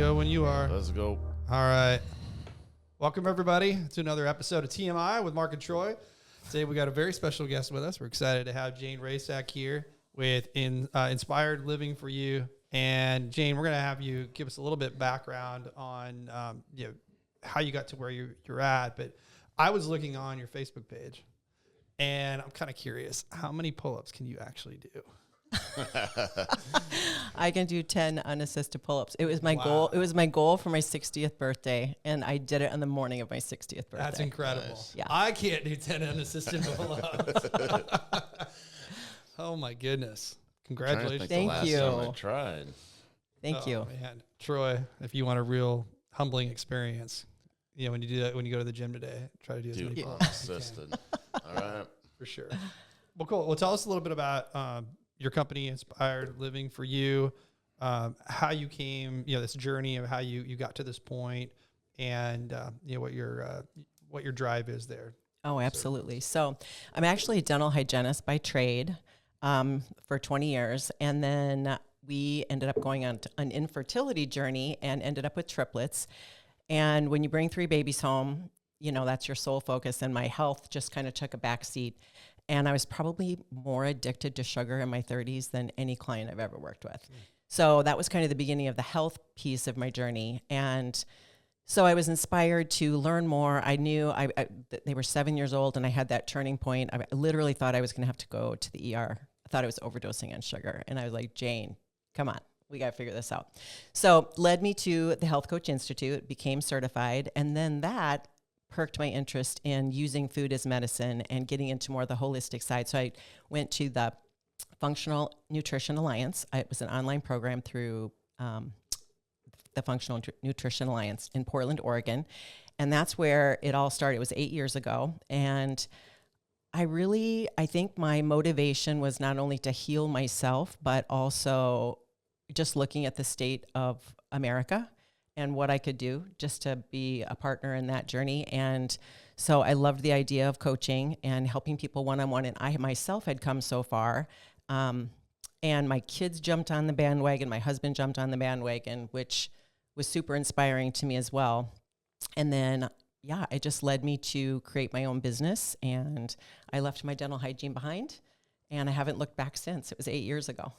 go when you are. Let's go. All right. Welcome, everybody, to another episode of TMI with Mark and Troy. Today, we got a very special guest with us. We're excited to have Jayne Reysack here with Inspired Living for You. And, Jayne, we're going to have you give us a little bit background on how you got to where you're at. But I was looking on your Facebook page, and I'm kind of curious, how many pull-ups can you actually do? I can do 10 unassisted pull-ups. It was my goal. It was my goal for my 60th birthday, and I did it on the morning of my 60th birthday. That's incredible. Nice. Yeah. I can't do 10 unassisted pull-ups. Oh my goodness. Congratulations. Thank you. Time I tried. Thank you. Man. Troy, if you want a real humbling experience, when you do that, when you go to the gym today, try to do as many pull-ups as you can. All right. For sure. Well, cool. Well, tell us a little bit about your company, Inspired Living for You, how you came, this journey of how you got to this point, and what your drive is there. Oh, absolutely. So I'm actually a dental hygienist by trade for 20 years, and then we ended up going on an infertility journey and ended up with triplets. And when you bring 3 babies home, that's your sole focus, and my health just kind of took a back seat. And I was probably more addicted to sugar in my 30s than any client I've ever worked with. So that was kind of the beginning of the health piece of my journey. And so I was inspired to learn more. I knew they were 7 years old, and I had that turning point. I literally thought I was going to have to go to the ER. I thought I was overdosing on sugar. And I was like, Jayne, come on, we got to figure this out. So led me to the Health Coach Institute, became certified, and then that perked my interest in using food as medicine and getting into more of the holistic side. So I went to the Functional Nutrition Alliance. It was an online program through the Functional Nutrition Alliance in Portland, Oregon. And that's where it all started. It was 8 years ago. And I think my motivation was not only to heal myself, but also just looking at the state of America and what I could do just to be a partner in that journey. And so I loved the idea of coaching and helping people one-on-one. And I myself had come so far. And my kids jumped on the bandwagon. My husband jumped on the bandwagon, which was super inspiring to me as well. And then, it just led me to create my own business. And I left my dental hygiene behind, and I haven't looked back since. It was 8 years ago.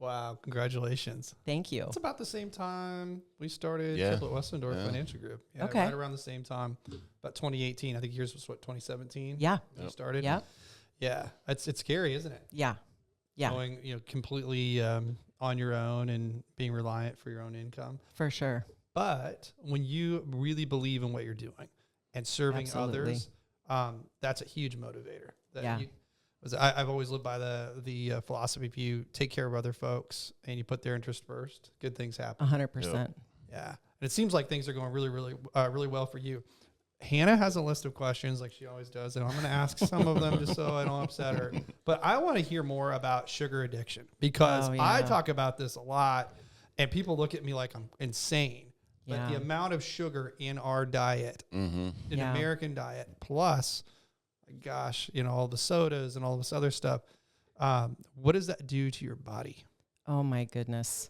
Wow. Congratulations. Thank you. It's about the same time we started Triplett-Westendorf Financial Group. Yeah, okay. Right around the same time, about 2018. I think yours was 2017? Yeah. When you started? Yeah. Yeah. It's scary, isn't it? Yeah. Yeah. Going, completely on your own and being reliant for your own income. For sure. But when you really believe in what you're doing and serving others, that's a huge motivator. I've always lived by the philosophy: if you take care of other folks and you put their interest first, good things happen. 100%. Yeah, and it seems like things are going really, really, really well for you. Hannah has a list of questions like she always does, and I'm going to ask some of them just so I don't upset her. But I want to hear more about sugar addiction because I talk about this a lot, and people look at me like I'm insane. But the amount of sugar in our diet, in American diet, plus, gosh, all the sodas and all this other stuff, what does that do to your body? Oh my goodness.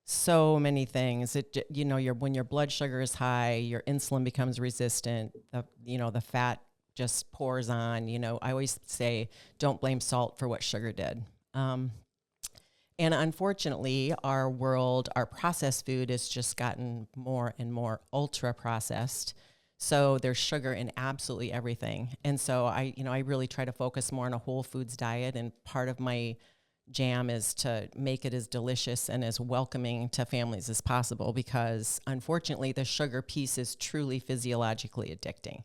So many things. When your blood sugar is high, your insulin becomes resistant, the fat just pours on. I always say, don't blame salt for what sugar did. And unfortunately, our processed food has just gotten more and more ultra processed. So there's sugar in absolutely everything. And so I really try to focus more on a whole foods diet. And part of my jam is to make it as delicious and as welcoming to families as possible, because unfortunately the sugar piece is truly physiologically addicting.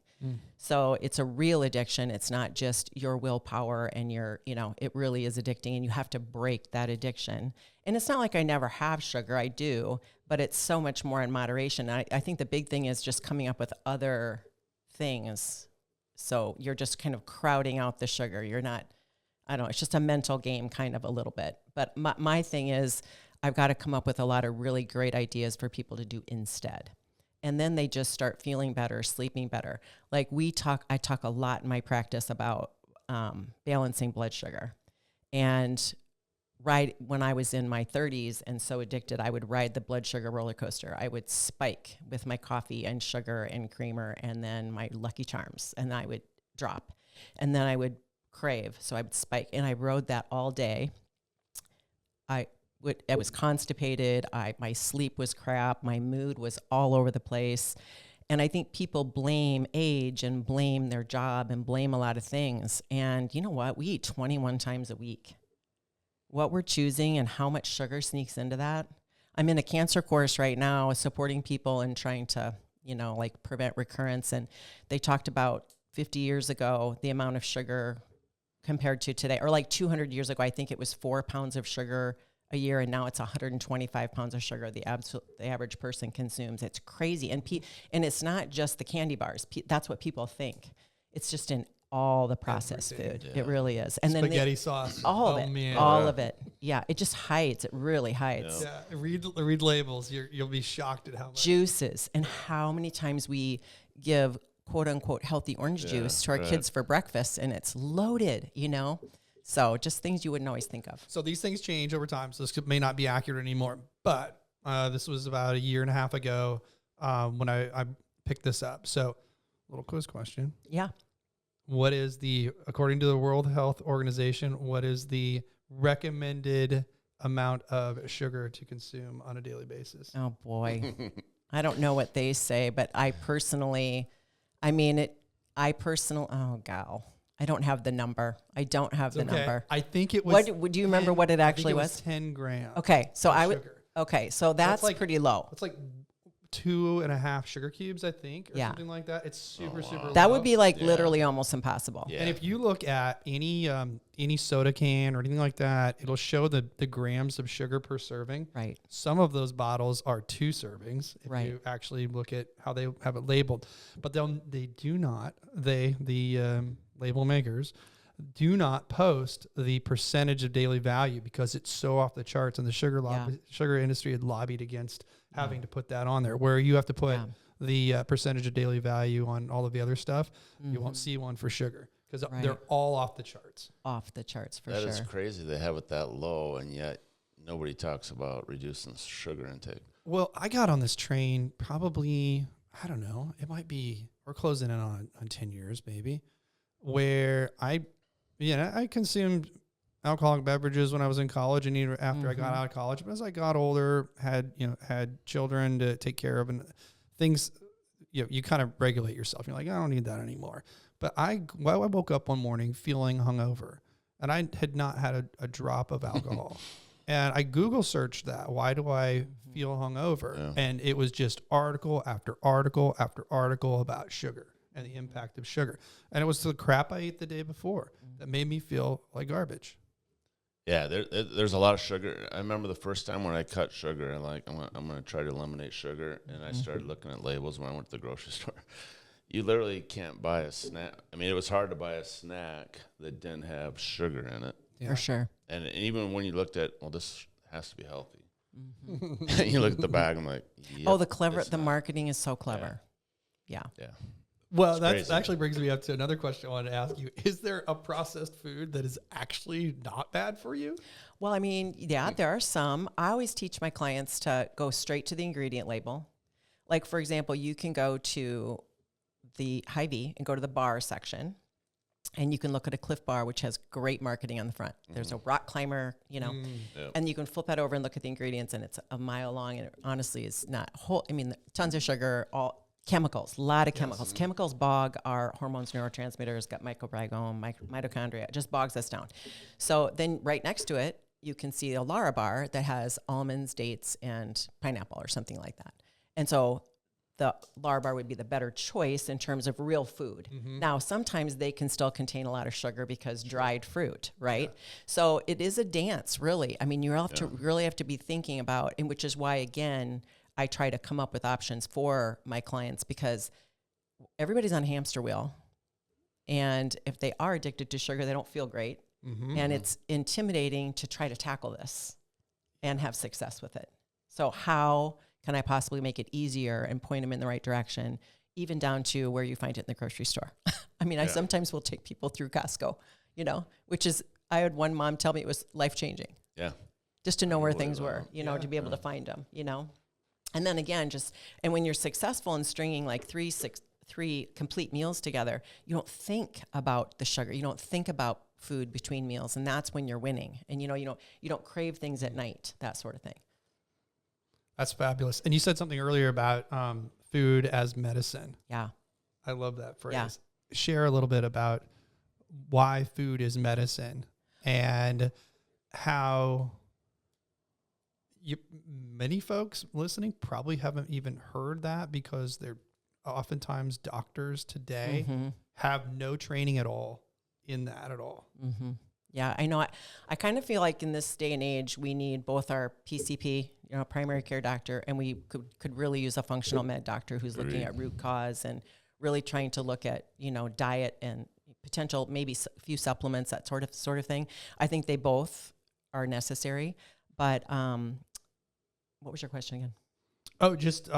So it's a real addiction. It's not just your willpower and it really is addicting, and you have to break that addiction. And it's not like I never have sugar. I do, but it's so much more in moderation. I think the big thing is just coming up with other things. So you're just kind of crowding out the sugar. You're not, it's just a mental game kind of a little bit. But my thing is I've got to come up with a lot of really great ideas for people to do instead. And then they just start feeling better, sleeping better. Like I talk a lot in my practice about balancing blood sugar. And ride when I was in my 30s and so addicted, I would ride the blood sugar roller coaster. I would spike with my coffee and sugar and creamer and then my Lucky Charms, and I would drop. And then I would crave, so I would spike. And I rode that all day. I was constipated. My sleep was crap. My mood was all over the place. And I think people blame age and blame their job and blame a lot of things. And you know what? We eat 21 times a week. What we're choosing and how much sugar sneaks into that. I'm in a cancer course right now supporting people and trying to, like prevent recurrence. And they talked about 50 years ago, the amount of sugar compared to today, or like 200 years ago, I think it was 4 pounds of sugar a year, and now it's 125 pounds of sugar the average person consumes. It's crazy. And it's not just the candy bars. That's what people think. It's just in all the processed food. Yeah. It really is. And spaghetti then sauce. All of it. Man. All of it. Yeah. It just hides. It really hides. Yeah. Read labels. You'll be shocked at how much. Juices and how many times we give quote unquote healthy orange juice to our kids for breakfast, and it's loaded, So just things you wouldn't always think of. So these things change over time. So this may not be accurate anymore, but this was about a year and a half ago when I picked this up. So little quiz question. Yeah. What is according to the World Health Organization, what is the recommended amount of sugar to consume on a daily basis? Oh boy. I don't know what they say, but oh gal. I don't have the number. I don't have the number. I think it was. Do you remember what it actually was? 10 grams. Okay. So sugar. Okay. So that's pretty low. It's like 2.5 sugar cubes, I think, or something like that. It's super low. That would be like literally almost impossible. Yeah. And if you look at any soda can or anything like that, it'll show the grams of sugar per serving. Right. Some of those bottles are 2 servings if you actually look at how they have it labeled. But the label makers do not post the percentage of daily value because it's so off the charts, and the sugar industry had lobbied against having to put that on there, where you have to put the percentage of daily value on all of the other stuff. You won't see one for sugar because they're all off the charts. Off the charts for sure. That is crazy. They have it that low, and yet nobody talks about reducing sugar intake. Well, I got on this train probably, I don't know, it might be, we're closing in on 10 years maybe, where I consumed alcoholic beverages when I was in college and even after I got out of college. But as I got older, had children to take care of and things, you kind of regulate yourself. You're like, I don't need that anymore. But I woke up one morning feeling hungover, and I had not had a drop of alcohol. And I Google searched that. Why do I feel hungover? Yeah. And it was just article after article after article about sugar and the impact of sugar. And it was the crap I ate the day before that made me feel like garbage. Yeah, there's a lot of sugar. I remember the first time when I cut sugar, and I'm going to try to eliminate sugar, and I started looking at labels when I went to the grocery store. You literally can't buy a snack. I mean, it was hard to buy a snack that didn't have sugar in it. Yeah. For sure. And even when you looked at, well, this has to be healthy. And you look at the bag, I'm like, yep, the marketing is so clever. Yeah. Well, that actually brings me up to another question I wanted to ask you. Is there a processed food that is actually not bad for you? Well, I mean, there are some. I always teach my clients to go straight to the ingredient label. Like, for example, you can go to the Hy-Vee and go to the bar section, and you can look at a Cliff Bar, which has great marketing on the front. There's a rock climber, and you can flip that over and look at the ingredients, and it's a mile long, and it honestly is not whole. I mean, tons of sugar, all chemicals, a lot of chemicals. Chemicals bog our hormones, neurotransmitters, gut microbiome, mitochondria, just bogs us down. So then right next to it, you can see a Lara bar that has almonds, dates, and pineapple or something like that. And so the Lara bar would be the better choice in terms of real food. Now, sometimes they can still contain a lot of sugar because dried fruit, right? Yeah. So it is a dance, really. I mean, you really have to be thinking about, and which is why, again, I try to come up with options for my clients, because everybody's on a hamster wheel. And if they are addicted to sugar, they don't feel great. And it's intimidating to try to tackle this and have success with it. So how can I possibly make it easier and point them in the right direction, even down to where you find it in the grocery store? I mean, I sometimes will take people through Costco, which is, I had one mom tell me it was life-changing. Yeah. Just to know where Totally things were, right. you know, to be able to find them, you know. And then again, and when you're successful in stringing like three complete meals together, you don't think about the sugar. You don't think about food between meals, and that's when you're winning. And you know, you don't crave things at night, that sort of thing. That's fabulous. And you said something earlier about food as medicine. Yeah. I love that phrase. Yeah. Share a little bit about why food is medicine and how many folks listening probably haven't even heard that, because they're oftentimes doctors today have no training at all in that at all. Mm-hmm. Yeah, I know. I kind of feel like in this day and age, we need both our PCP, you know, primary care doctor, and we could really use a functional med doctor who's looking at root cause and really trying to look at, you know, diet and potential, maybe a few supplements, that sort of thing. I think they both are necessary. But what was your question again? Oh, just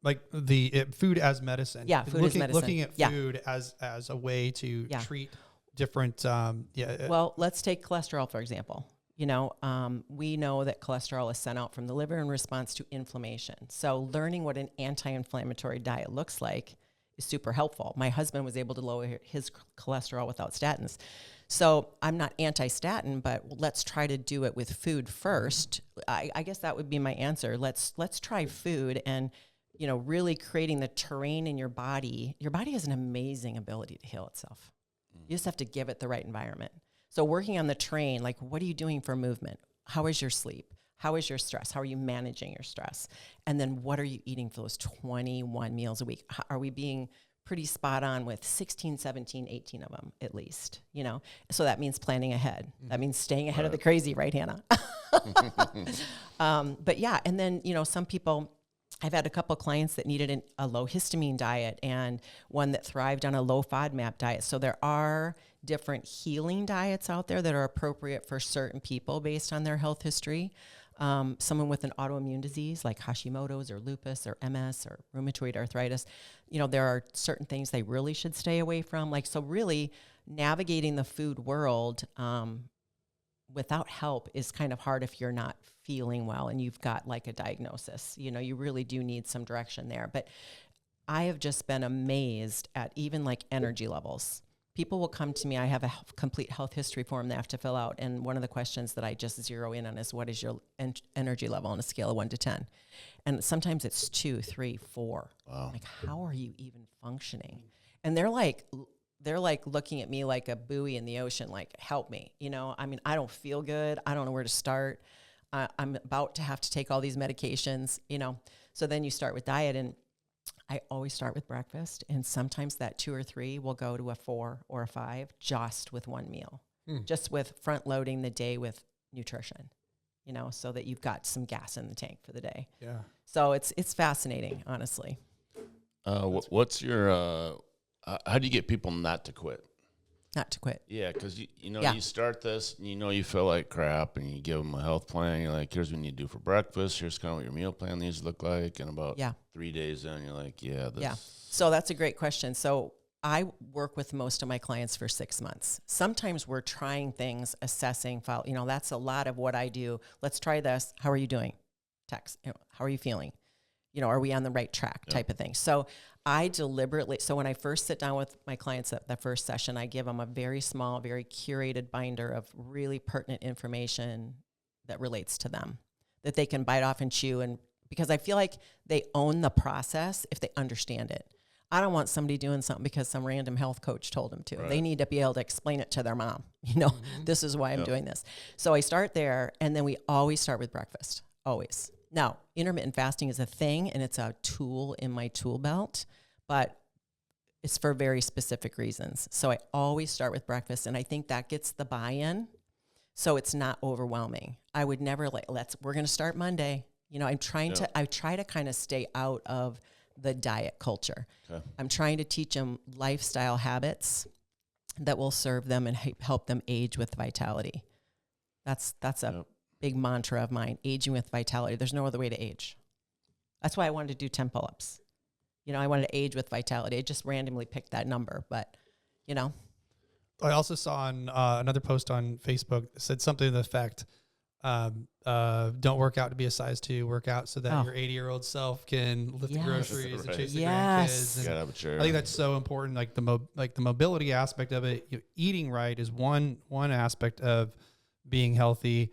like food as medicine. Yeah, food as medicine. Looking at food as a way to treat different. Well, let's take cholesterol, for example. You know, we know that cholesterol is sent out from the liver in response to inflammation. So learning what an anti-inflammatory diet looks like is super helpful. My husband was able to lower his cholesterol without statins. So I'm not anti-statin, but let's try to do it with food first. I guess that would be my answer. Let's try food, and, you know, really creating the terrain in your body. Your body has an amazing ability to heal itself. You just have to give it the right environment. So working on the terrain, like, what are you doing for movement? How is your sleep? How is your stress? How are you managing your stress? And then what are you eating for those 21 meals a week? Are we being pretty spot on with 16, 17, 18 of them at least, you know? So that means planning ahead. That means staying ahead of the crazy, right, Hannah? But yeah, and then, you know, some people, I've had a couple of clients that needed a low histamine diet and one that thrived on a low FODMAP diet. So there are different healing diets out there that are appropriate for certain people based on their health history. Someone with an autoimmune disease like Hashimoto's or lupus or MS or rheumatoid arthritis, you know, there are certain things they really should stay away from. Like, so really navigating the food world without help is kind of hard if you're not feeling well and you've got like a diagnosis. You know, you really do need some direction there. But I have just been amazed at even like energy levels. People will come to me. I have a complete health history form they have to fill out. And one of the questions that I just zero in on is, what is your energy level on a scale of 1 to 10? And sometimes it's 2, 3, 4. Wow. Like, how are you even functioning? And they're like looking at me like a buoy in the ocean, like, help me. You know, I mean, I don't feel good. I don't know where to start. I'm about to have to take all these medications, you know. So then you start with diet, and I always start with breakfast, and sometimes that 2 or 3 will go to a 4 or a 5 just with one meal, just with front loading the day with nutrition, you know, so that you've got some gas in the tank for the day. Yeah. So it's fascinating, honestly. What's your, how do you get people not to quit? Not to quit. Yeah, because you start this, and you feel like crap, and you give them a health plan. You're like, here's what you need to do for breakfast. Here's kind of what your meal plan needs to look like. And about 3 days in, you're like, So that's a great question. So I work with most of my clients for 6 months. Sometimes we're trying things, assessing, you know, that's a lot of what I do. Let's try this. How are you doing? Text. You know, how are you feeling? You know, are we on the right track type of thing? So I deliberately, so when I first sit down with my clients at the first session, I give them a very small, very curated binder of really pertinent information that relates to them, that they can bite off and chew. And because I feel like they own the process if they understand it. I don't want somebody doing something because some random health coach told them to. Right. They need to be able to explain it to their mom. You know, this is why I'm doing this. So I start there, and then we always start with breakfast, always. Now, intermittent fasting is a thing, and it's a tool in my tool belt, but it's for very specific reasons. So I always start with breakfast, and I think that gets the buy-in, so it's not overwhelming. I would never we're going to start Monday. You know, I try to kind of stay out of the diet culture. Okay. I'm trying to teach them lifestyle habits that will serve them and help them age with vitality. That's a big mantra of mine, aging with vitality. There's no other way to age. That's why I wanted to do 10 pull-ups. You know, I wanted to age with vitality. I just randomly picked that number, but, you know. I also saw on another post on Facebook that said something to the effect, Don't work out to be a size 2. Work out so that your 80-year-old self can lift the groceries and chase the grandkids. Gotta have a chair. I think that's so important. Like the mobility aspect of it. Eating right is one aspect of being healthy,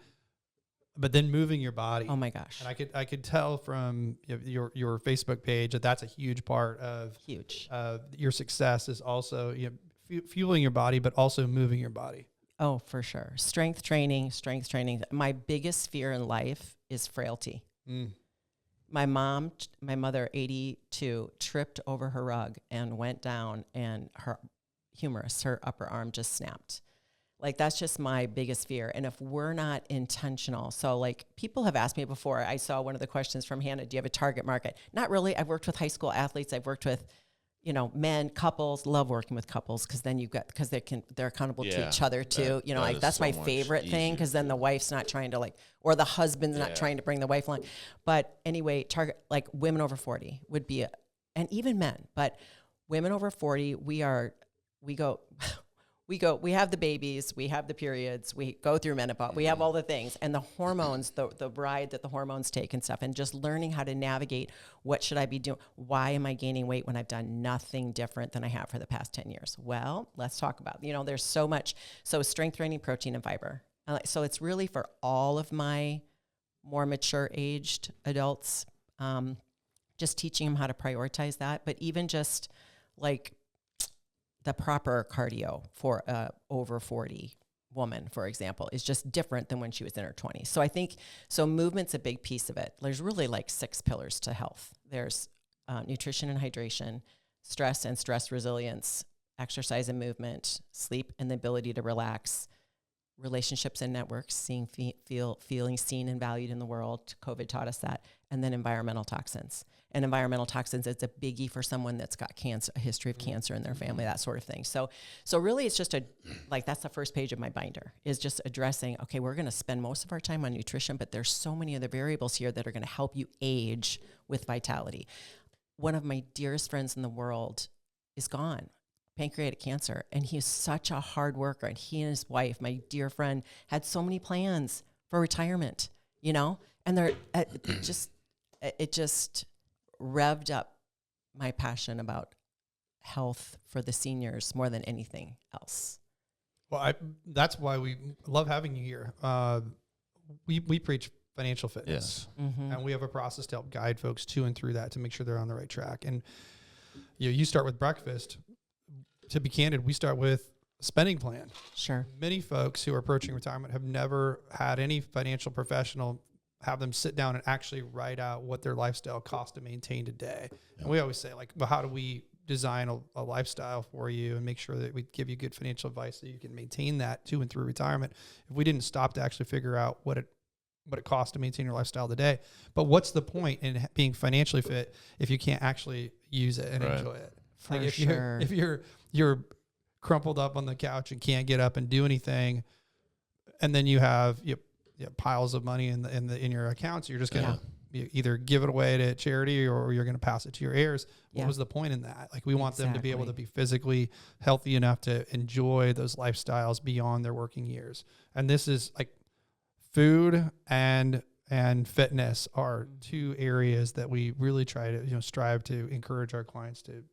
but then moving your body. Oh my gosh! And I could tell from your Facebook page that that's a huge part of your success is also fueling your body, but also moving your body. Oh, for sure. Strength training. My biggest fear in life is frailty. My mother, 82, tripped over her rug and went down, and her upper arm just snapped. Like, that's just my biggest fear. And if we're not intentional, so like people have asked me before, I saw one of the questions from Hannah, do you have a target market? Not really. I've worked with high school athletes. I've worked with men, couples. Love working with couples because then they're accountable to each other too. That's my favorite thing, because then the wife's not trying to or the husband's not trying to bring the wife along. But anyway, target like women over 40 would be, and even men, but women over 40, we have the babies, we have the periods, we go through menopause, we have all the things, and the hormones, the ride that the hormones take and stuff, and just learning how to navigate what should I be doing? Why am I gaining weight when I've done nothing different than I have for the past 10 years? Well, let's talk about, there's so much. So strength training, protein, and fiber. So it's really for all of my more mature aged adults, just teaching them how to prioritize that. But even just like the proper cardio for a over 40 woman, for example, is just different than when she was in her 20s. So I think, movement's a big piece of it. There's really like 6 pillars to health. There's nutrition and hydration, stress and stress resilience, exercise and movement, sleep and the ability to relax, relationships and networks, feeling seen and valued in the world. COVID taught us that. And then environmental toxins. And environmental toxins, it's a biggie for someone that's got cancer, a history of cancer in their family, that sort of thing. So really it's just that's the first page of my binder, is just addressing, okay, we're going to spend most of our time on nutrition, but there's so many other variables here that are going to help you age with vitality. One of my dearest friends in the world is gone. Pancreatic cancer, and he is such a hard worker, and he and his wife, my dear friend, had so many plans for retirement, and it just revved up my passion about health for the seniors more than anything else. Well, that's why we love having you here. We preach financial fitness, and we have a process to help guide folks to and through that to make sure they're on the right track. And you start with breakfast. To be candid, we start with a spending plan. Sure. Many folks who are approaching retirement have never had any financial professional have them sit down and actually write out what their lifestyle costs to maintain today. And we always say, well, how do we design a lifestyle for you and make sure that we give you good financial advice so you can maintain that to and through retirement? If we didn't stop to actually figure out what it costs to maintain your lifestyle today. But what's the point in being financially fit if you can't actually use it and enjoy it? If you're crumpled up on the couch and can't get up and do anything, and then you have piles of money in your accounts, you're just gonna either give it away to charity or you're gonna pass it to your heirs. What was the point in that? We want them to be able to be physically healthy enough to enjoy those lifestyles beyond their working years. And this is food and fitness are 2 areas that we really try to strive to encourage our clients to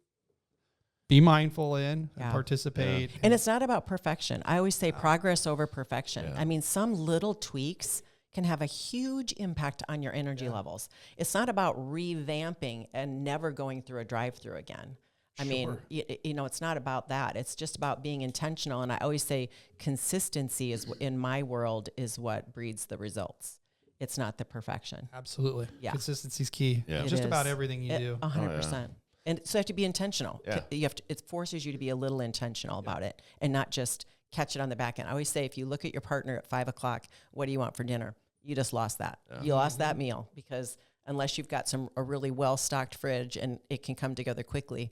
be mindful in and participate. And it's not about perfection. I always say progress over perfection. I mean, some little tweaks can have a huge impact on your energy levels. It's not about revamping and never going through a drive-through again. I mean, it's not about that. It's just about being intentional. And I always say consistency in my world is what breeds the results. It's not the perfection. Absolutely. Yeah. Consistency is key. Yeah. Just about everything you do. 100%. And so you have to be intentional. Yeah. It forces you to be a little intentional about it and not just catch it on the back end. I always say, if you look at your partner at 5 o'clock, what do you want for dinner? You just lost that. Yeah. You lost that meal, because unless you've got a really well-stocked fridge and it can come together quickly,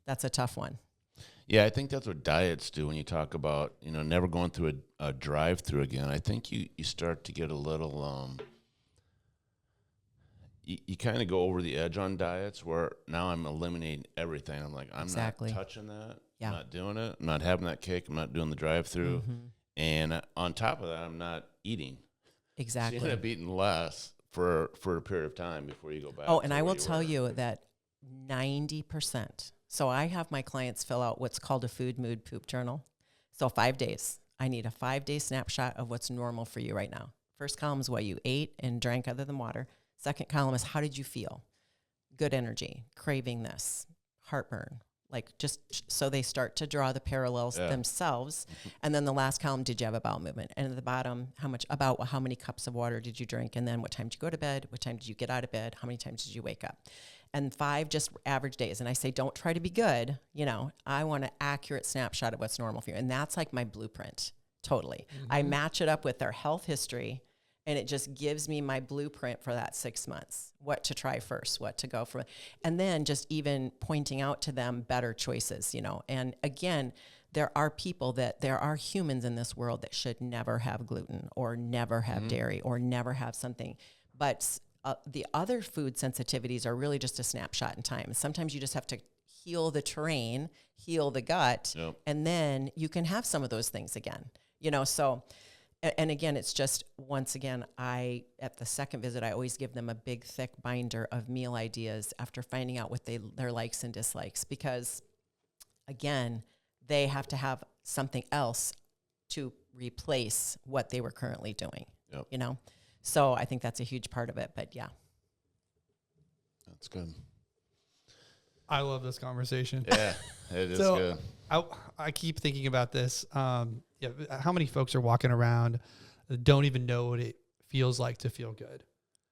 that's a tough one. Yeah, I think that's what diets do when you talk about, never going through a drive-through again. I think you start to get a little... You kind of go over the edge on diets where now I'm eliminating everything. I'm like, I'm not touching that. I'm not doing it. I'm not having that cake. I'm not doing the drive-through. And on top of that, I'm not eating. Exactly. So you end up eating less for a period of time before you go back. Oh, and I will tell you that 90%. So I have my clients fill out what's called a food, mood, poop journal. So 5 days. I need a 5-day snapshot of what's normal for you right now. First column is what you ate and drank other than water. Second column is how did you feel? Good energy, craving this, heartburn. Like just so they start to draw the parallels themselves. And then the last column, did you have a bowel movement? And at the bottom, how many cups of water did you drink? And then what time did you go to bed? What time did you get out of bed? How many times did you wake up? And 5 just average days. And I say, don't try to be good. You know, I want an accurate snapshot of what's normal for you. And that's like my blueprint. Totally. I match it up with their health history, and it just gives me my blueprint for that 6 months, what to try first, what to go for. And then just even pointing out to them better choices, you know. And again, there are humans in this world that should never have gluten or never have dairy or never have something. But the other food sensitivities are really just a snapshot in time. Sometimes you just have to heal the terrain, heal the gut, and then you can have some of those things again, you know. So, and again, it's just, once again, at the second visit, I always give them a big, thick binder of meal ideas after finding out what their likes and dislikes, because again, they have to have something else to replace what they were currently doing, you know? So I think that's a huge part of it, but yeah. That's good. I love this conversation. Yeah, it is good. I keep thinking about this. How many folks are walking around that don't even know what it feels like to feel good?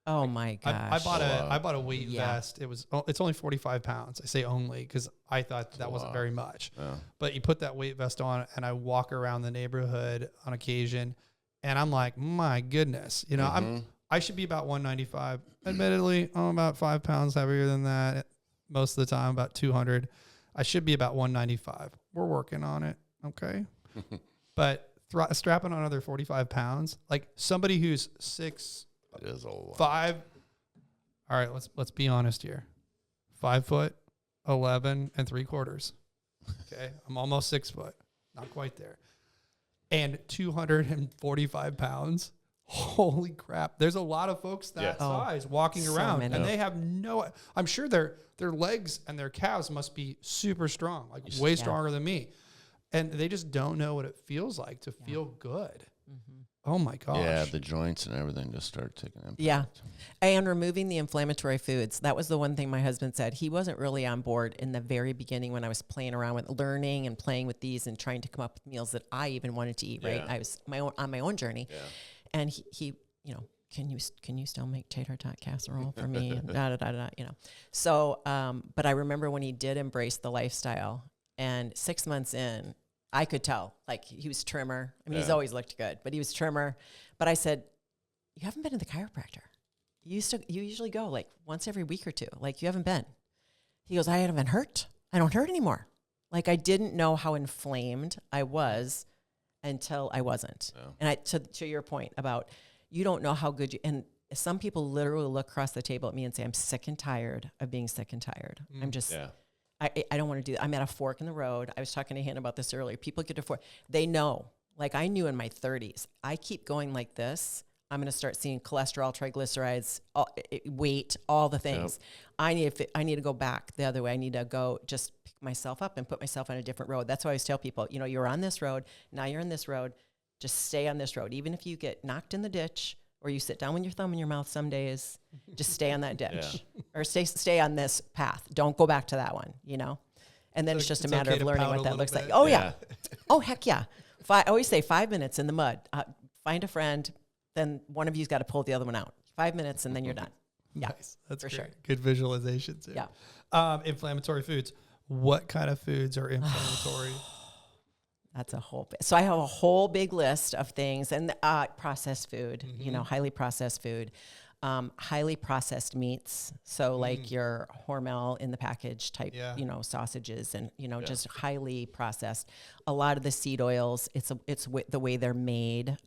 Oh my gosh! I bought a weight vest. It's only 45 pounds. I say only because I thought that wasn't very much. Yeah. But you put that weight vest on, and I walk around the neighborhood on occasion, and I'm like, my goodness, you know, I should be about 195. Admittedly, I'm about 5 pounds heavier than that. Most of the time, about 200. I should be about 195. We're working on it, okay? But strapping on another 45 pounds, like somebody who's 6'5". All right, let's be honest here. 5'11" and 3/4. Okay, I'm almost 6 foot, not quite there, and 245 pounds. Holy crap! There's a lot of folks that size walking around, and they have no. I'm sure their legs and their calves must be super strong, like way stronger than me, and they just don't know what it feels like to feel good. Oh my gosh! Yeah, the joints and everything just start taking impact. Yeah, and removing the inflammatory foods. That was the one thing my husband said. He wasn't really on board in the very beginning when I was playing around with learning and playing with these and trying to come up with meals that I even wanted to eat. Right, I was on my own journey. Yeah. And he, you know, can you still make tater tot casserole for me? And you know. So, but I remember when he did embrace the lifestyle, and 6 months in, I could tell, like, he was trimmer. I mean, he's always looked good, but he was trimmer. But I said, you haven't been to the chiropractor. You usually go like once every week or two. Like, you haven't been. He goes, I haven't hurt. I don't hurt anymore. Like, I didn't know how inflamed I was until I wasn't. And to your point about, you don't know how good you, and some people literally look across the table at me and say, I'm sick and tired of being sick and tired. I'm just, I don't want to do that. I'm at a fork in the road. I was talking to Hannah about this earlier. People get to fork. They know, like I knew in my 30s, I keep going like this, I'm going to start seeing cholesterol, triglycerides, weight, all the things. I need to go back the other way. I need to go just pick myself up and put myself on a different road. That's why I always tell people, you know, you're on this road. Now you're in this road. Just stay on this road. Even if you get knocked in the ditch or you sit down with your thumb in your mouth some days, just stay on that ditch or stay on this path. Don't go back to that one, you know? And then it's just a matter of learning what that looks like. Oh, yeah. Oh, heck yeah. I always say 5 minutes in the mud. Find a friend. Then one of you's got to pull the other one out. 5 minutes, and then you're done. Yeah, nice. That's for great. sure. Good visualization too. Yeah. Inflammatory foods. What kind of foods are inflammatory? That's a whole. So I have a whole big list of things, and processed food. You know, highly processed food, highly processed meats. So like your Hormel in the package type, you know, sausages, and you know, just highly processed. A lot of the seed oils. It's the way they're made.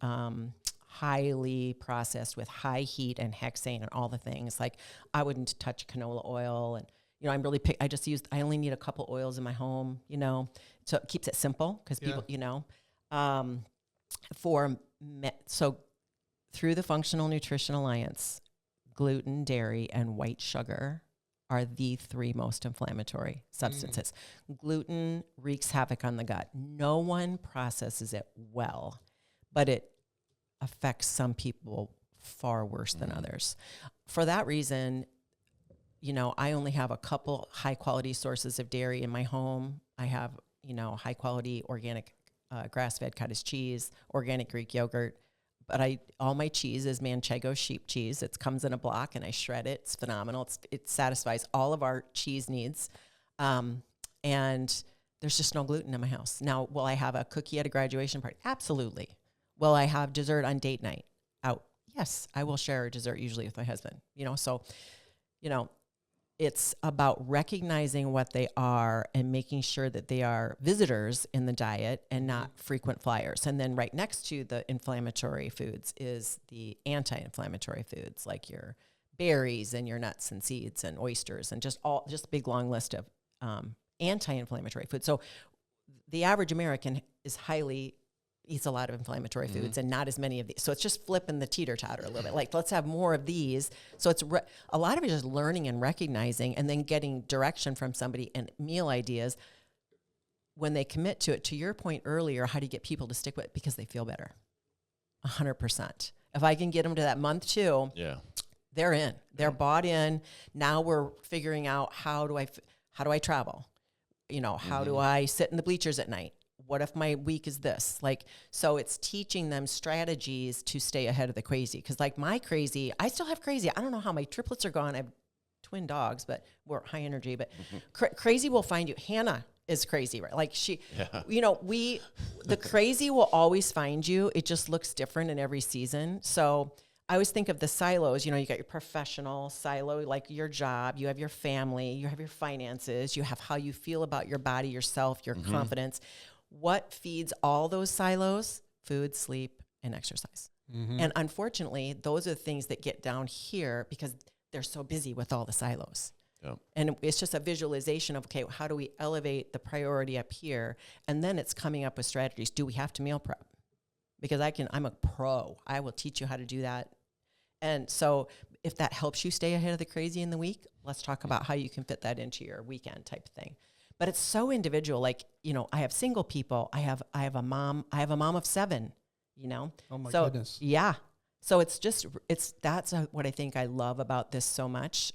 Highly processed with high heat and hexane and all the things. Like I wouldn't touch canola oil, and you know, I'm really I only need a couple oils in my home, you know, so it keeps it simple because people, you know, so through the Functional Nutrition Alliance, gluten, dairy, and white sugar are the 3 most inflammatory substances. Gluten wreaks havoc on the gut. No one processes it well, but it affects some people far worse than others. For that reason, you know, I only have a couple high quality sources of dairy in my home. I have, you know, high quality organic grass-fed cottage cheese, organic Greek yogurt. But all my cheese is Manchego sheep cheese. It comes in a block, and I shred it. It's phenomenal. It satisfies all of our cheese needs. And there's just no gluten in my house. Now, will I have a cookie at a graduation party? Absolutely. Will I have dessert on date night out? Yes, I will share a dessert usually with my husband. You know, so, you know, it's about recognizing what they are and making sure that they are visitors in the diet and not frequent flyers. And then right next to the inflammatory foods is the anti-inflammatory foods, like your berries and your nuts and seeds and oysters and just a big long list of anti-inflammatory foods. So the average American eats a lot of inflammatory foods and not as many of these. So it's just flipping the teeter-totter a little bit. Like, let's have more of these. So it's a lot of it is just learning and recognizing and then getting direction from somebody and meal ideas when they commit to it. To your point earlier, how do you get people to stick with it? Because they feel better. 100%. If I can get them to that month 2, they're in. They're bought in. Now we're figuring out how do I travel? You know, how do I sit in the bleachers at night? What if my week is this? Like, so it's teaching them strategies to stay ahead of the crazy. Because like I still have crazy. I don't know how my triplets are gone. I have twin dogs, but we're high energy. But crazy will find you. Hannah is crazy, right? Like you know, the crazy will always find you. It just looks different in every season. So I always think of the silos. You know, you got your professional silo, like your job, you have your family, you have your finances, you have how you feel about your body, yourself, your confidence. What feeds all those silos? Food, sleep, and exercise. And unfortunately, those are the things that get down here because they're so busy with all the silos. And it's just a visualization of, okay, how do we elevate the priority up here? And then it's coming up with strategies. Do we have to meal prep? Because I'm a pro. I will teach you how to do that. And so if that helps you stay ahead of the crazy in the week, let's talk about how you can fit that into your weekend type of thing. But it's so individual. Like, you know, I have single people. I have a mom of 7, you know? Oh my goodness. Yeah. So that's what I think I love about this so much.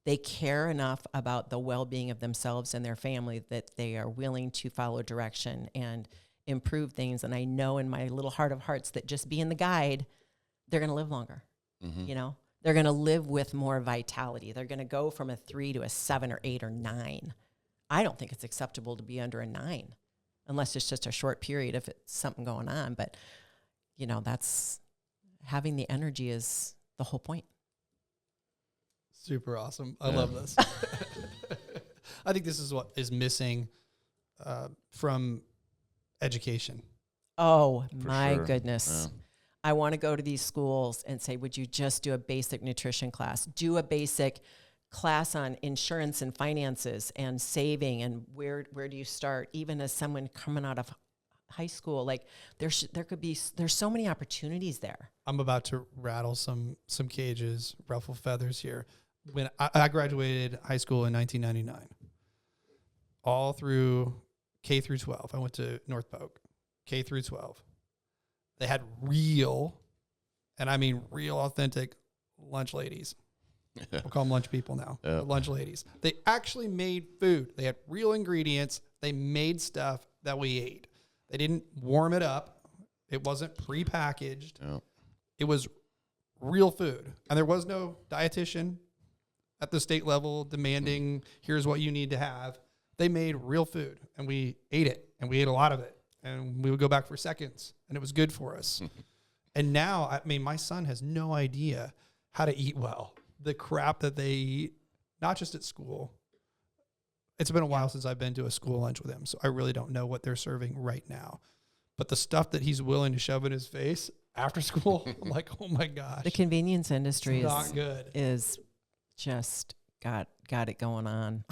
They care enough about the well-being of themselves and their family that they are willing to follow direction and improve things. And I know in my little heart of hearts that just being the guide, they're going to live longer, you know? They're going to live with more vitality. They're going to go from a 3 to a 7 or 8 or 9. I don't think it's acceptable to be under a 9 unless it's just a short period if it's something going on. But, you know, that's having the energy is the whole point. Super awesome. I love this. I think this is what is missing from education. Oh, For my sure. goodness. Yeah. I want to go to these schools and say, would you just do a basic nutrition class? Do a basic class on insurance and finances and saving and where do you start? Even as someone coming out of high school, like there's so many opportunities there. I'm about to rattle some cages, ruffle feathers here. When I graduated high school in 1999, all through K through 12, I went to North Polk, K through 12. They had real, and I mean real authentic lunch ladies. We'll call them lunch people now. Yeah. Lunch ladies. They actually made food. They had real ingredients. They made stuff that we ate. They didn't warm it up. It wasn't prepackaged. Yeah. It was real food. And there was no dietitian at the state level demanding, here's what you need to have. They made real food, and we ate it, and we ate a lot of it. And we would go back for seconds, and it was good for us. And now, I mean, my son has no idea how to eat well. The crap that they eat, not just at school. It's been a while since I've been to a school lunch with him, so I really don't know what they're serving right now. But the stuff that he's willing to shove in his face after school, I'm like, oh my gosh. The convenience industry Not good. is just got it going on.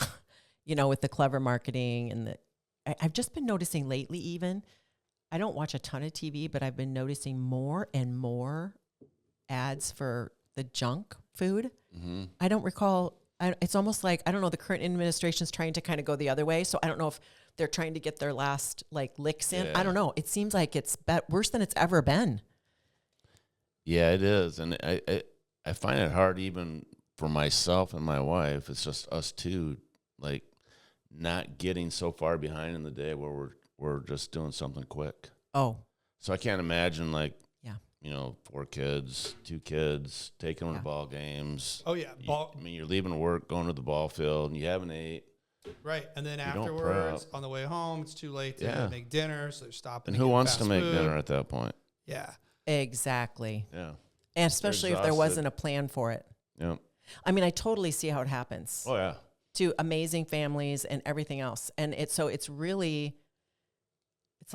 You know, with the clever marketing and I've just been noticing lately even, I don't watch a ton of TV, but I've been noticing more and more ads for the junk food. Mm-hmm. I don't recall. It's almost like, I don't know, the current administration's trying to kind of go the other way. So I don't know if they're trying to get their last like licks in. Yeah. I don't know. It seems like it's worse than it's ever been. Yeah, it is. And I find it hard even for myself and my wife. It's just us two, like not getting so far behind in the day where we're just doing something quick. Oh, So I can't imagine like, yeah. 4 kids, 2 kids, taking them to ball games. Oh yeah, You're leaving work, going to the ball field, and you haven't ate. right. And then You don't afterwards, prep. on the way home, it's too late to Yeah. make dinner, so they're stopping. And who wants to make dinner at that point? Yeah. Exactly. Yeah. And especially if there exhausted. wasn't a plan for it. Yeah. I mean, I totally see how it happens Oh, yeah. to amazing families and everything else. And it's a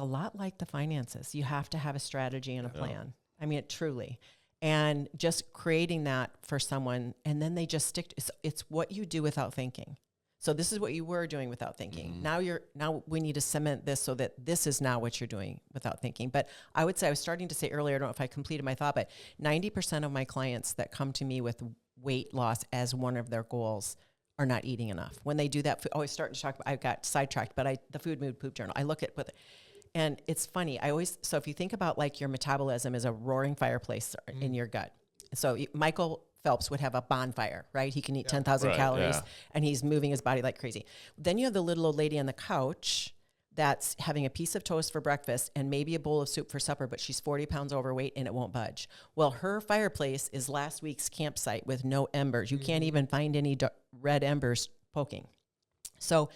lot like the finances. You have to have a strategy and a plan. I mean, it truly. And just creating that for someone, and then they just stick to it's what you do without thinking. So this is what you were doing without thinking. Mm-hmm. Now we need to cement this so that this is now what you're doing without thinking. But I would say, I was starting to say earlier, I don't know if I completed my thought, but 90% of my clients that come to me with weight loss as one of their goals are not eating enough. When they do that, I was starting to talk about, I got sidetracked, but the food, mood, poop journal, I look at and it's funny. So if you think about like your metabolism is a roaring fireplace in your gut. So Michael Phelps would have a bonfire, right? He can eat 10,000 calories and he's moving his body like crazy. Then you have the little old lady on the couch that's having a piece of toast for breakfast and maybe a bowl of soup for supper, but she's 40 pounds overweight and it won't budge. Well, her fireplace is last week's campsite with no embers. You can't even find any red embers poking. So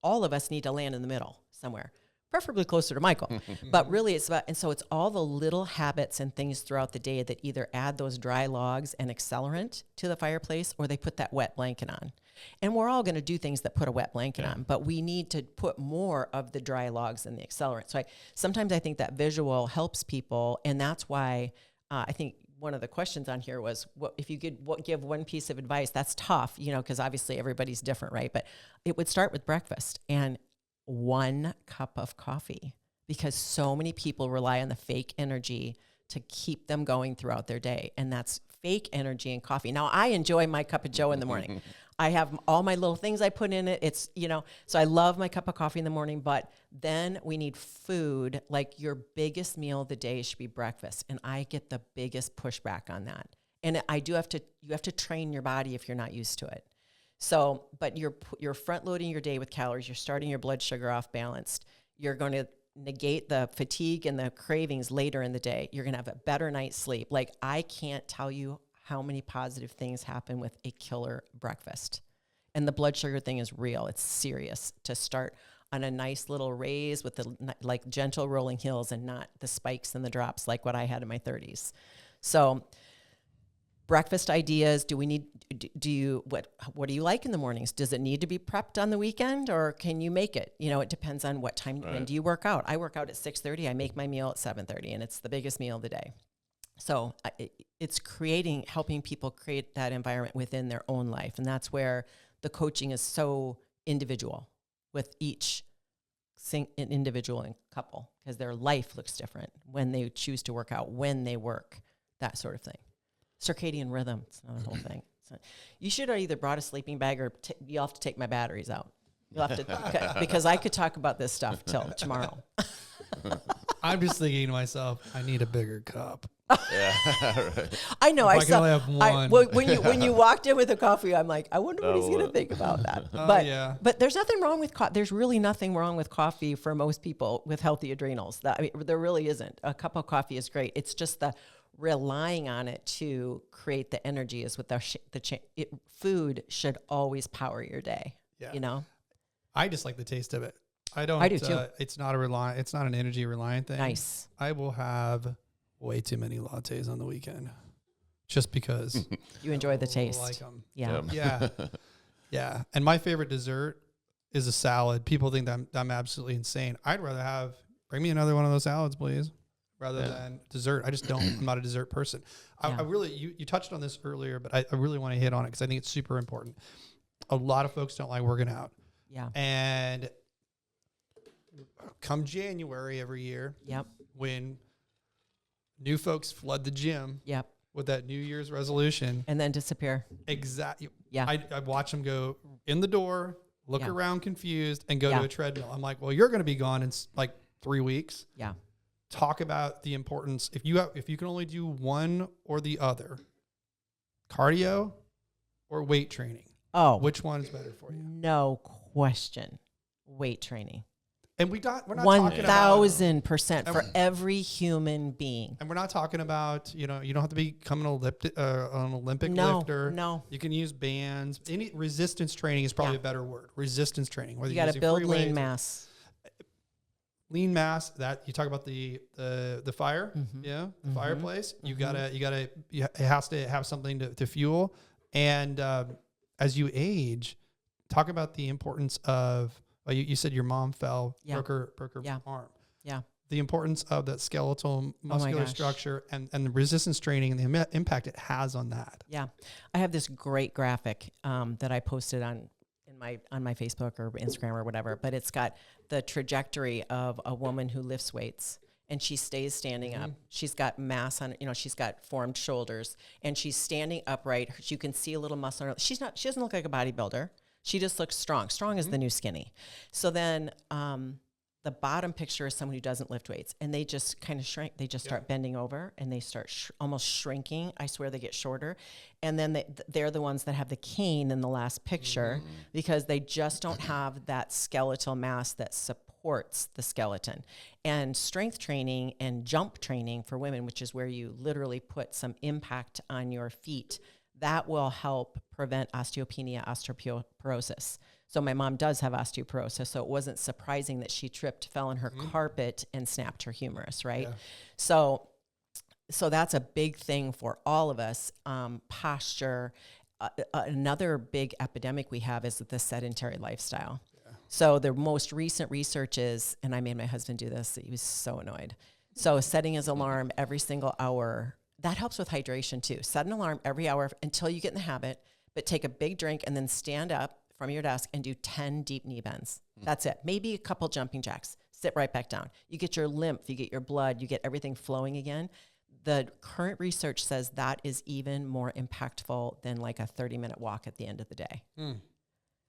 all of us need to land in the middle somewhere, preferably closer to Michael. But really it's about, and so it's all the little habits and things throughout the day that either add those dry logs and accelerant to the fireplace or they put that wet blanket on. And we're all going to do things that put a wet blanket on, but we need to put more of the dry logs and the accelerant. So sometimes I think that visual helps people. And that's why I think one of the questions on here was, what if you could give one piece of advice? That's tough, because obviously everybody's different, right? But it would start with breakfast and 1 cup of coffee, because so many people rely on the fake energy to keep them going throughout their day. And that's fake energy and coffee. Now, I enjoy my cup of joe in the morning. I have all my little things I put in it. It's, so I love my cup of coffee in the morning, but then we need food. Like your biggest meal of the day should be breakfast. And I get the biggest pushback on that. And you have to train your body if you're not used to it. So, but you're front loading your day with calories. You're starting your blood sugar off balanced. You're going to negate the fatigue and the cravings later in the day. You're going to have a better night's sleep. Like I can't tell you how many positive things happen with a killer breakfast. And the blood sugar thing is real. It's serious to start on a nice little raise with the like gentle rolling hills and not the spikes and the drops like what I had in my 30s. So breakfast ideas. What do you like in the mornings? Does it need to be prepped on the weekend or can you make it? It depends on what time, when do you work out? I work out at 6:30. I make my meal at 7:30 and it's the biggest meal of the day. So it's helping people create that environment within their own life. And that's where the coaching is so individual with each individual and couple, because their life looks different when they choose to work out, when they work, that sort of thing. Circadian rhythm, it's another whole thing. So you should have either brought a sleeping bag or you'll have to take my batteries out. You'll have to, because I could talk about this stuff till tomorrow. I'm just thinking to myself, I need a bigger cup. Right. I know. I can only have one. When you walked in with a coffee, I'm like, I wonder what he's going to think about that. But there's nothing wrong with coffee. There's really nothing wrong with coffee for most people with healthy adrenals. There really isn't. A cup of coffee is great. It's just the relying on it to create the energy is with food should always power your day. Yeah. I just like the taste of it. I don't. I do too. It's not an energy reliant thing. Nice. I will have way too many lattes on the weekend, just because you enjoy the taste. I like them. Yeah. Yeah. And my favorite dessert is a salad. People think that I'm absolutely insane. I'd rather bring me another one of those salads, please, rather than dessert. I just don't. I'm not a dessert person. I really, you touched on this earlier, but I really want to hit on it because I think it's super important. A lot of folks don't like working out. Yeah. And come January every year, when new folks flood the gym Yep. with that New Year's resolution. And then disappear. Exactly. Yeah. I watch them go in the door, look Yeah. around confused, and go Yeah. to a treadmill. I'm like, well, you're going to be gone in like 3 weeks. Yeah. Talk about the importance. If you can only do one or the other, cardio or weight training, Oh, which one is better for you? no question. Weight training. And we're not talking about 1,000% for every human being. And we're not talking about, you don't have to become an Olympic No, lifter. no. You can use bands. Any resistance training is probably Yeah. a better word. Resistance training. Whether You got to using build free lean weights, mass. lean mass. That you talk about the fire, Mhm. the Mhm. fireplace. You Mhm. it has to have something to fuel. And as you age, talk about the importance of. Well, you said your mom fell, Yeah. broke her Yeah. arm. Yeah. The importance of that skeletal muscular gosh. structure and the resistance training and the impact it has on that. Yeah. I have this great graphic that I posted on my Facebook or Instagram or whatever, but it's got the trajectory of a woman who lifts weights and she stays standing up. She's got mass on, she's got formed shoulders and she's standing upright. You can see a little muscle. She doesn't look like a bodybuilder. She just looks strong. Strong is the new skinny. So then the bottom picture is someone who doesn't lift weights and they just kind of shrink. They just start bending over and they start almost shrinking. I swear they get shorter. And then they're the ones that have the cane in the last picture because they just don't have that skeletal mass that supports the skeleton. And strength training and jump training for women, which is where you literally put some impact on your feet, that will help prevent osteopenia, osteoporosis. So my mom does have osteoporosis, so it wasn't surprising that she tripped, fell on her carpet, and snapped her humerus, right? Yeah. So that's a big thing for all of us. Posture. Another big epidemic we have is the sedentary lifestyle. Yeah. So the most recent research is, and I made my husband do this, he was so annoyed. So setting his alarm every single hour, that helps with hydration too. Set an alarm every hour until you get in the habit, but take a big drink and then stand up from your desk and do 10 deep knee bends. That's it. Maybe a couple jumping jacks. Sit right back down. You get your lymph, you get your blood, you get everything flowing again. The current research says that is even more impactful than like a 30-minute walk at the end of the day.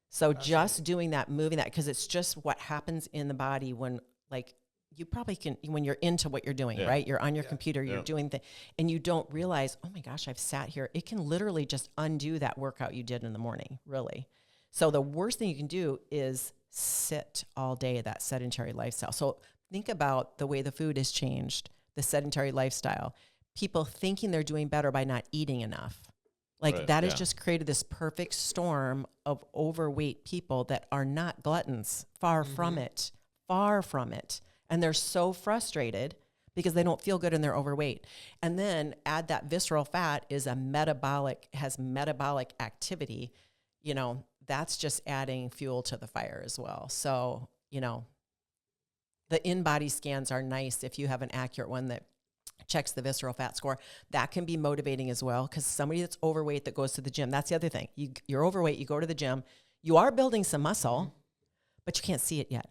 So just doing that, moving that, because it's just what happens in the body when, like, you probably can, when you're into what you're doing, right? You're on your computer, you're doing and you don't realize, oh my gosh, I've sat here. It can literally just undo that workout you did in the morning, really. So the worst thing you can do is sit all day, that sedentary lifestyle. So think about the way the food has changed, the sedentary lifestyle. People thinking they're doing better by not eating enough. Like that has just created this perfect storm of overweight people that are not gluttons. Far from it. Far from it. And they're so frustrated because they don't feel good and they're overweight. And then add that visceral fat has metabolic activity, that's just adding fuel to the fire as well. So, the in-body scans are nice if you have an accurate one that checks the visceral fat score. That can be motivating as well, because somebody that's overweight that goes to the gym, that's the other thing. You're overweight, you go to the gym, you are building some muscle, but you can't see it yet.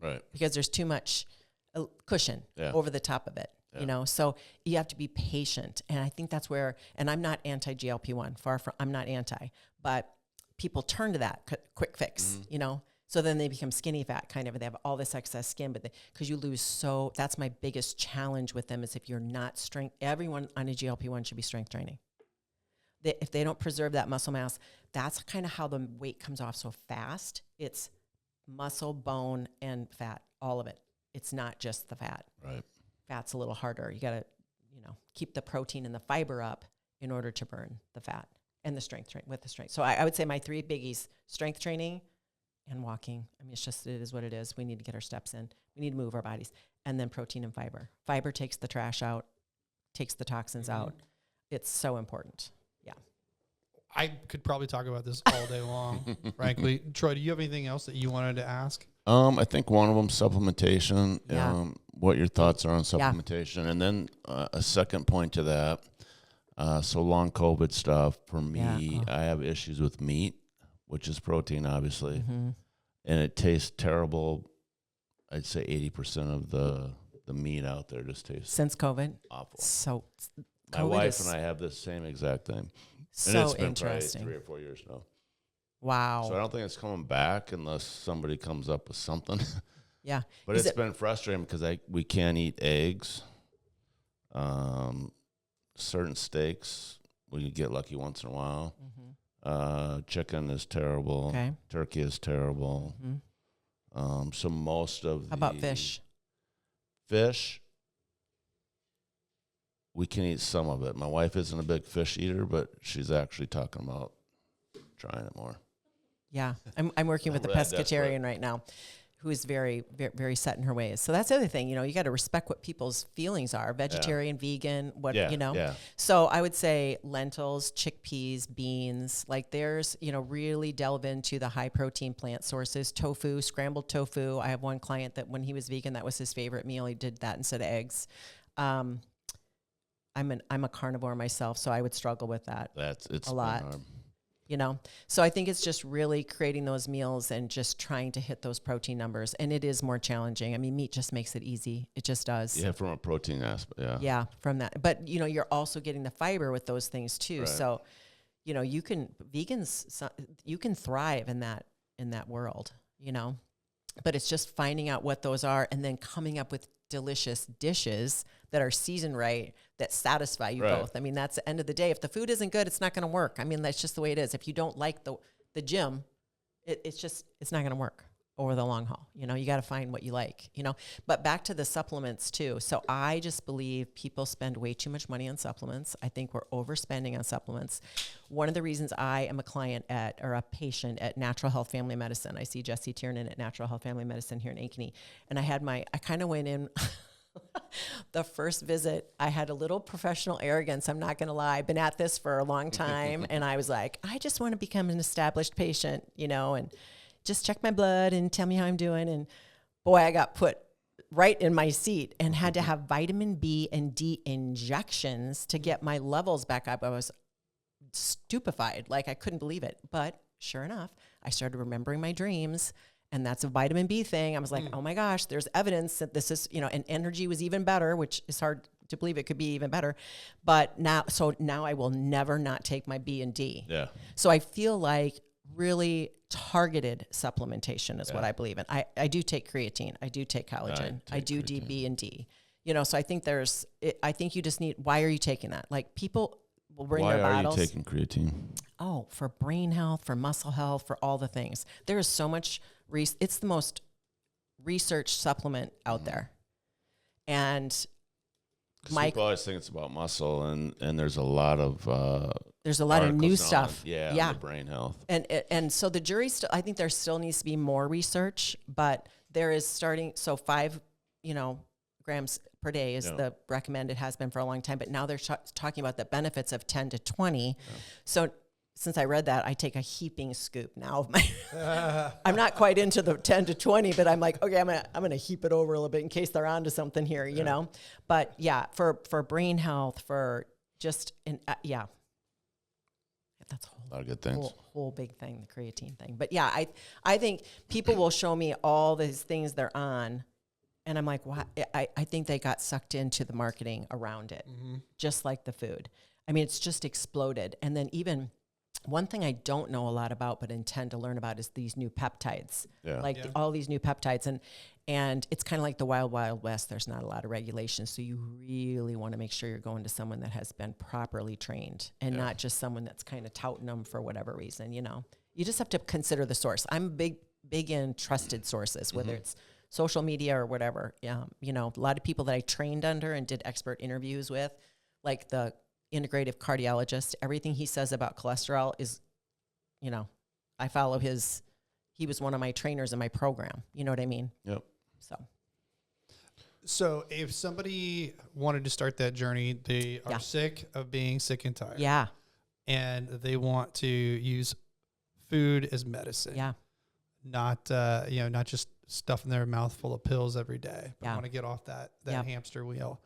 Right. Because there's too much cushion over the top of it, so you have to be patient. And I think that's where, and I'm not anti-GLP-1, far from, I'm not anti, but people turn to that quick fix, so then they become skinny fat kind of, and they have all this excess skin, but because you lose that's my biggest challenge with them is if you're not everyone on a GLP-1 should be strength training. If they don't preserve that muscle mass, that's kind of how the weight comes off so fast. It's muscle, bone, and fat, all of it. It's not just the fat. Right. Fat's a little harder. You got to, keep the protein and the fiber up in order to burn the fat and the strength with the strength. So I would say my 3 biggies: strength training and walking. I mean, it is what it is. We need to get our steps in. We need to move our bodies. And then protein and fiber. Fiber takes the trash out, takes the toxins out. It's so important. Yeah. I could probably talk about this all day long, frankly. Troy, do you have anything else that you wanted to ask? I think one of them, supplementation. Yeah. What your thoughts are on supplementation, and then a second point to that. So long COVID stuff for me, I have issues with meat, which is protein, obviously, and it tastes terrible. I'd say 80% of the the meat out there just tastes Since COVID. awful. So My COVID wife is and I have the same exact thing. And so it's been interesting. probably 3 or 4 years now. Wow. So I don't think it's coming back unless somebody comes up with something. Yeah. But it's been frustrating because we can't eat eggs. Certain steaks, we get lucky once in a while. Chicken is terrible. Okay. Turkey is terrible. So most of How about fish? Fish, we can eat some of it. My wife isn't a big fish eater, but she's actually talking about trying it more. Yeah. I'm working with a pescatarian right now who is very, very, very set in her ways. So that's the other thing, you got to respect what people's feelings are, vegetarian, vegan, Yeah. So I would say lentils, chickpeas, beans, like there's, really delve into the high protein plant sources, tofu, scrambled tofu. I have one client that when he was vegan, that was his favorite meal. He did that instead of eggs. I'm a carnivore myself, so I would struggle with that. It's a lot. So I think it's just really creating those meals and just trying to hit those protein numbers. And it is more challenging. I mean, meat just makes it easy. It just does. Yeah, from a protein aspect, yeah. Yeah, from that. But, you're also getting the fiber with those things too. Right. So, you can thrive in that world, but it's just finding out what those are and then coming up with delicious dishes that are seasoned right, that satisfy you both. I mean, that's the end of the day. If the food isn't good, it's not going to work. I mean, that's just the way it is. If you don't like the gym, it's not going to work over the long haul. You got to find what you like, But back to the supplements too. So I just believe people spend way too much money on supplements. I think we're overspending on supplements. One of the reasons I am a client or a patient at Natural Health Family Medicine, I see Jesse Tiernan at Natural Health Family Medicine here in Ankeny. And I kind of went in the first visit, I had a little professional arrogance. I'm not going to lie. I've been at this for a long time. And I was like, I just want to become an established patient, and just check my blood and tell me how I'm doing. And boy, I got put right in my seat and had to have vitamin B and D injections to get my levels back up. I was stupefied. Like I couldn't believe it. But sure enough, I started remembering my dreams. And that's a vitamin B thing. I was like, oh my gosh, there's evidence that this is, and energy was even better, which is hard to believe it could be even better. But now I will never not take my B and D. Yeah. So I feel like really targeted supplementation is what I believe in. I do take creatine. I do take collagen. I do creatine. B and D. So I think I think you just need, why are you taking that? Like people will bring their bottles. Why are you taking creatine? Oh, for brain health, for muscle health, for all the things. There is so much, it's the most researched supplement out there. And people always think it's about muscle, and there's a lot of new stuff. On the brain health. And so the jury still, I think there still needs to be more research, but there is starting, so 5, grams per day is the recommended, has been for a long time, but now they're talking about the benefits of 10 to 20. Yeah. So since I read that, I take a heaping scoop now of my, I'm not quite into the 10 to 20, but I'm like, okay, I'm going to heap it over a little bit in case they're onto something here, you know? But yeah, for brain health, for just, that's a lot of good things. Whole big thing, the creatine thing. But yeah, I think people will show me all these things they're on, and I'm like, wow, I think they got sucked into the marketing around it, just like the food. I mean, it's just exploded. And then even one thing I don't know a lot about, but intend to learn about, is these new peptides, all these new peptides. And it's kind of like the wild, wild west. There's not a lot of regulations. So you really want to make sure you're going to someone that has been properly trained and not just someone that's kind of touting them for whatever reason, you know. You just have to consider the source. I'm big in trusted sources, whether it's social media or whatever. Yeah, you know, a lot of people that I trained under and did expert interviews with, like the integrative cardiologist, everything he says about cholesterol is, you know, I follow he was one of my trainers in my program. You know what I mean? Yep. So if somebody wanted to start that journey, they are sick of being sick and tired. Yeah. And they want to use food as medicine. Yeah. Not just stuffing their mouth full of pills every day. They want to get off that hamster wheel.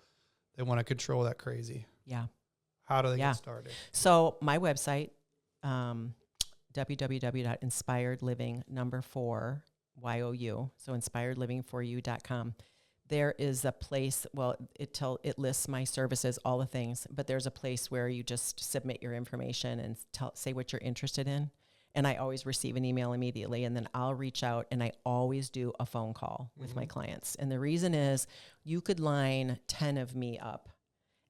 They want to control that crazy. Yeah. How do they get started? So my website, www.inspiredliving4YOU, so inspiredliving4you.com. there is a place, well, it lists my services, all the things, but there's a place where you just submit your information and say what you're interested in. And I always receive an email immediately, and then I'll reach out, and I always do a phone call with my clients. And the reason is you could line 10 of me up,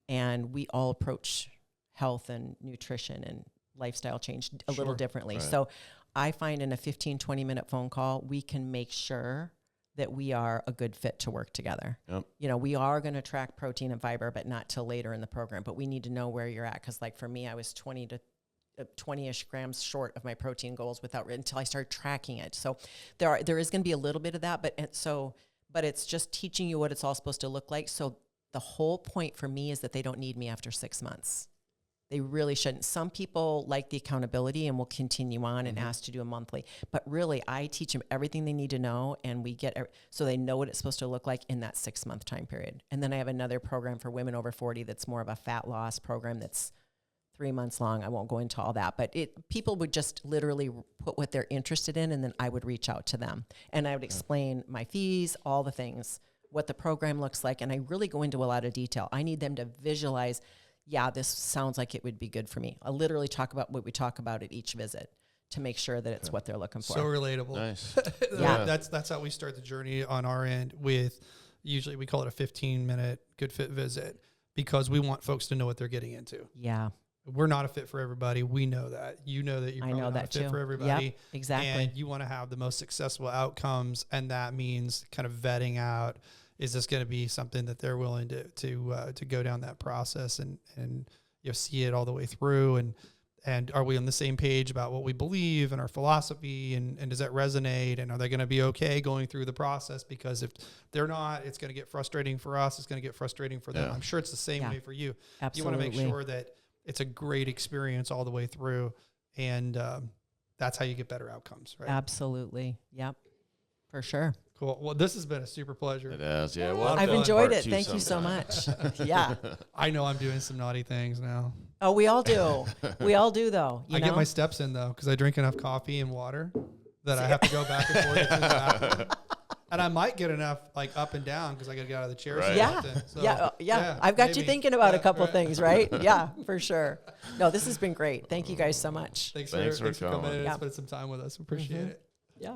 and we all approach health and nutrition and lifestyle change a little differently. Right. So I find in a 15, 20-minute phone call, we can make sure that we are a good fit to work together. Yep. You know, we are going to track protein and fiber, but not till later in the program. But we need to know where you're at. Because like for me, I was 20-ish grams short of my protein goals until I started tracking it. So there is going to be a little bit of that, but it's just teaching you what it's all supposed to look like. So the whole point for me is that they don't need me after 6 months. They really shouldn't. Some people like the accountability and will continue on and ask to do a monthly. But really, I teach them everything they need to know, and we get so they know what it's supposed to look like in that 6 month time period. And then I have another program for women over 40 that's more of a fat loss program that's 3 months long. I won't go into all that, but people would just literally put what they're interested in, and then I would reach out to them. And I would explain my fees, all the things, what the program looks like, and I really go into a lot of detail. I need them to visualize, yeah, this sounds like it would be good for me. I literally talk about what we talk about at each visit to make sure that it's what they're looking for. So relatable. Nice. Yeah. That's how we start the journey on our end with, usually we call it a 15-minute good fit visit, because we want folks to know what they're getting into. Yeah. We're not a fit for everybody. We know that. You know that you're probably not a fit for everybody. Yep, exactly. And you want to have the most successful outcomes, and that means kind of vetting out, is this going to be something that they're willing to go down that process and see it all the way through, and are we on the same page about what we believe and our philosophy, and does that resonate, and are they going to be okay going through the process? Because if they're not, it's going to get frustrating for us. It's going to get frustrating for them. I'm sure it's the same way for you. Absolutely. You want to make sure that it's a great experience all the way through, and that's how you get better outcomes, right? Absolutely. Yep. For sure. Cool. Well, this has been a super pleasure. It has, yeah. I've enjoyed it. Thank you so much. Yeah. I know I'm doing some naughty things now. Oh, we all do. We all do, though. I get my steps in, though, because I drink enough coffee and water that I have to go back and forth to the bathroom. And I might get enough up and down because I got to get out of the chair. Right. Yeah. So, yeah. I've got you thinking about a couple things, right? Yeah, for sure. No, this has been great. Thank you guys so much. Thanks for coming in and spending some time with us. Appreciate it. Yeah.